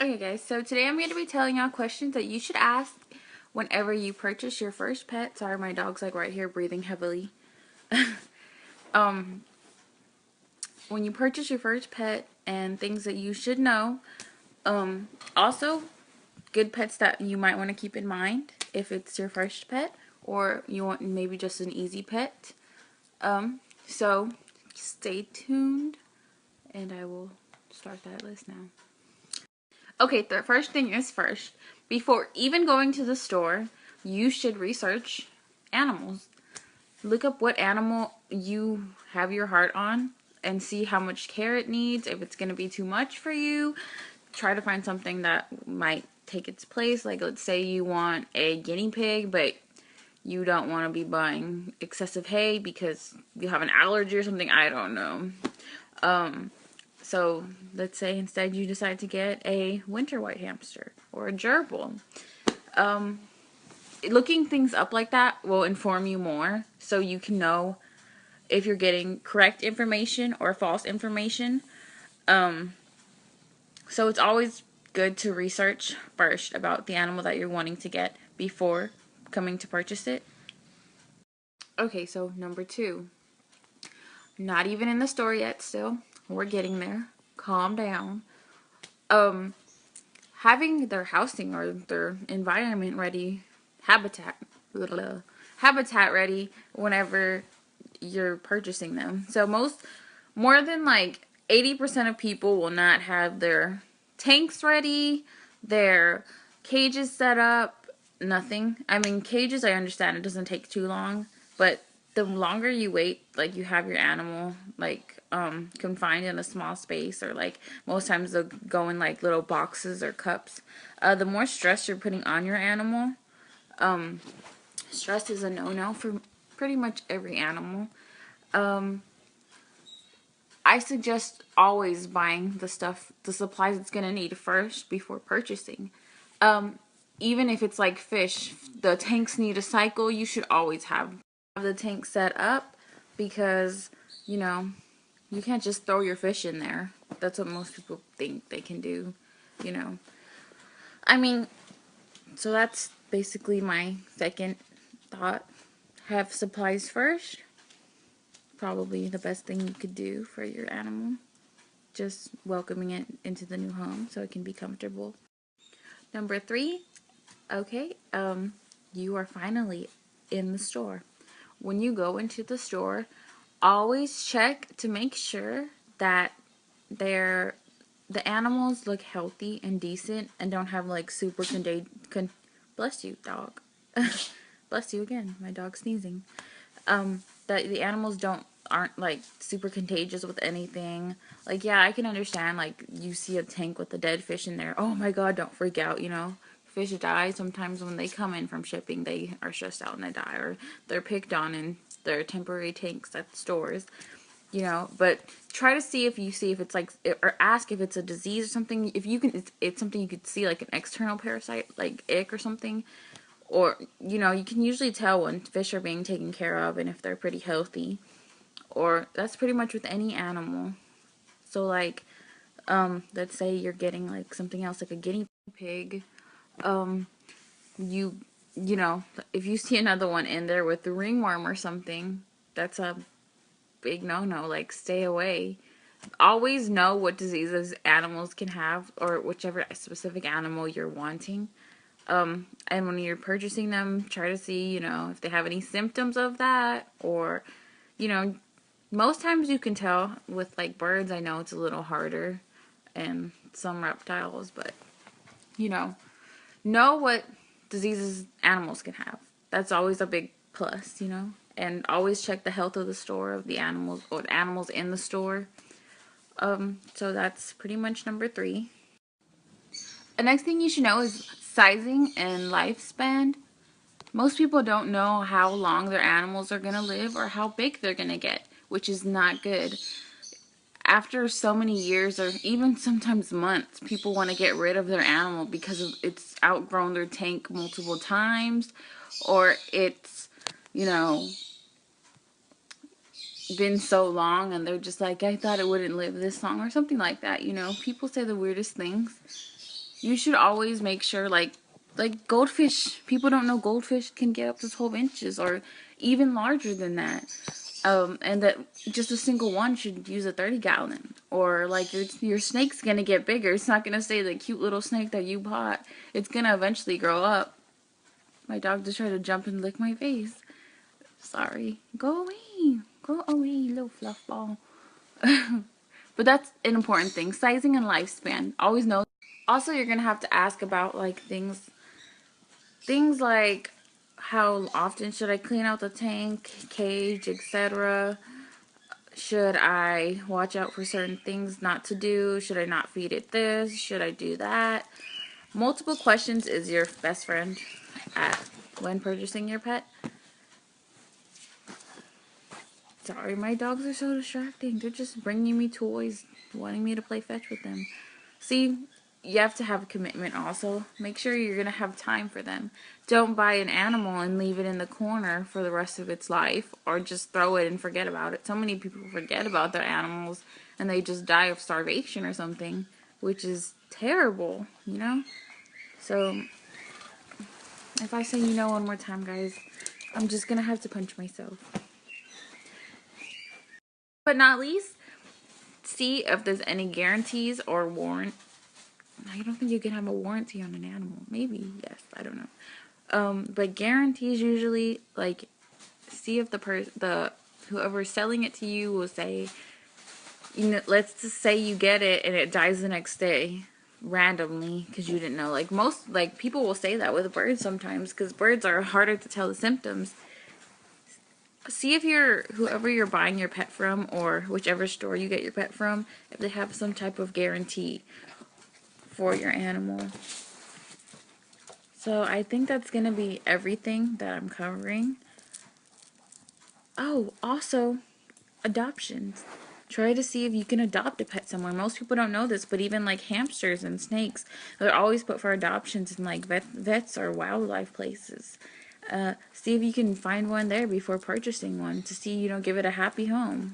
Okay guys, so today I'm going to be telling y'all questions that you should ask whenever you purchase your first pet. Sorry, my dog's like right here breathing heavily. um, when you purchase your first pet and things that you should know. Also, good pets that you might want to keep in mind if it's your first pet or you want maybe just an easy pet. So stay tuned and I will start that list now. Okay, the first thing is first. Before even going to the store, you should research animals. Look up what animal you have your heart on and see how much care it needs. If it's going to be too much for you, try to find something that might take its place. Like, let's say you want a guinea pig, but you don't want to be buying excessive hay because you have an allergy or something. I don't know. So let's say instead you decide to get a winter white hamster or a gerbil. Looking things up like that will inform you more so you can know if you're getting correct information or false information. So it's always good to research first about the animal that you're wanting to get before coming to purchase it. Okay, so number 2. Not even in the store yet still. We're getting there. Calm down. Having their housing or their environment ready, habitat ready whenever you're purchasing them. So more than like 80% of people will not have their tanks ready, their cages set up, nothing. I mean, cages, I understand it doesn't take too long, but the longer you wait, like you have your animal like confined in a small space, or like most times they'll go in like little boxes or cups, the more stress you're putting on your animal. Stress is a no-no for pretty much every animal. I suggest always buying the supplies it's gonna need first before purchasing. Even if it's like fish, the tanks need a cycle. You should always have the tank set up because, you know, you can't just throw your fish in there. That's what most people think they can do, you know. I mean, so that's basically my second thought. Have supplies first. Probably the best thing you could do for your animal. Just welcoming it into the new home so it can be comfortable. Number 3, okay, you are finally in the store. When you go into the store, always check to make sure that they're the animals look healthy and decent and don't have like super bless you, dog. Bless you again, my dog sneezing. That the animals aren't like super contagious with anything. Like, yeah, I can understand, like, you see a tank with a dead fish in there, oh my god, don't freak out, you know. Fish die sometimes when they come in from shipping. They are stressed out and they die, or they're picked on in their temporary tanks at the stores, you know. But try to see if it's like, or ask if it's a disease or something. If you can, it's something you could see, like an external parasite like ick or something. Or, you know, you can usually tell when fish are being taken care of and if they're pretty healthy. Or that's pretty much with any animal. So like, let's say you're getting like something else like a guinea pig. You you know, if you see another one in there with the ringworm or something, that's a big no-no. Like, stay away. Always know what diseases animals can have, or whichever specific animal you're wanting. And when you're purchasing them, try to see, you know, if they have any symptoms of that, or, you know, most times you can tell. With like birds, I know it's a little harder, and some reptiles, but, you know what diseases animals can have. That's always a big plus, you know, and always check the health of the store, of the animals, or the animals in the store. So that's pretty much number 3. The next thing you should know is sizing and lifespan. Most people don't know how long their animals are going to live or how big they're going to get, which is not good. After so many years, or even sometimes months, people want to get rid of their animal because it's outgrown their tank multiple times, or it's, you know, been so long and they're just like, I thought it wouldn't live this long, or something like that, you know. People say the weirdest things. you should always make sure, like goldfish, people don't know goldfish can get up to 12 inches or even larger than that. And that just a single one should use a 30-gallon. Or like your snake's gonna get bigger. It's not gonna stay the cute little snake that you bought. It's gonna eventually grow up. My dog just tried to jump and lick my face. Sorry. Go away. Go away, little fluff ball. But that's an important thing. Sizing and lifespan. Always know. Also, you're gonna have to ask about like things like how often should I clean out the tank, cage, etc. Should I watch out for certain things not to do? Should I not feed it this? Should I do that? Multiple questions is your best friend when purchasing your pet. Sorry, my dogs are so distracting. They're just bringing me toys, wanting me to play fetch with them. See, you have to have a commitment also. Make sure you're going to have time for them. Don't buy an animal and leave it in the corner for the rest of its life, or just throw it and forget about it. So many people forget about their animals and they just die of starvation or something, which is terrible, you know? So, if I say you know one more time, guys, I'm just going to have to punch myself. But not least, see if there's any guarantees or warrant. I don't think you can have a warranty on an animal. Maybe, yes, I don't know. But guarantees usually, like, see if whoever's selling it to you will say, you know, let's just say you get it and it dies the next day randomly because you didn't know. Like most, like people will say that with birds sometimes because birds are harder to tell the symptoms. See if whoever you're buying your pet from or whichever store you get your pet from, if they have some type of guarantee for your animal. So I think that's going to be everything that I'm covering. Oh, also, adoptions. Try to see if you can adopt a pet somewhere. Most people don't know this, but even like hamsters and snakes, they're always put for adoptions in like vets or wildlife places. See if you can find one there before purchasing one to see, you know, give it a happy home.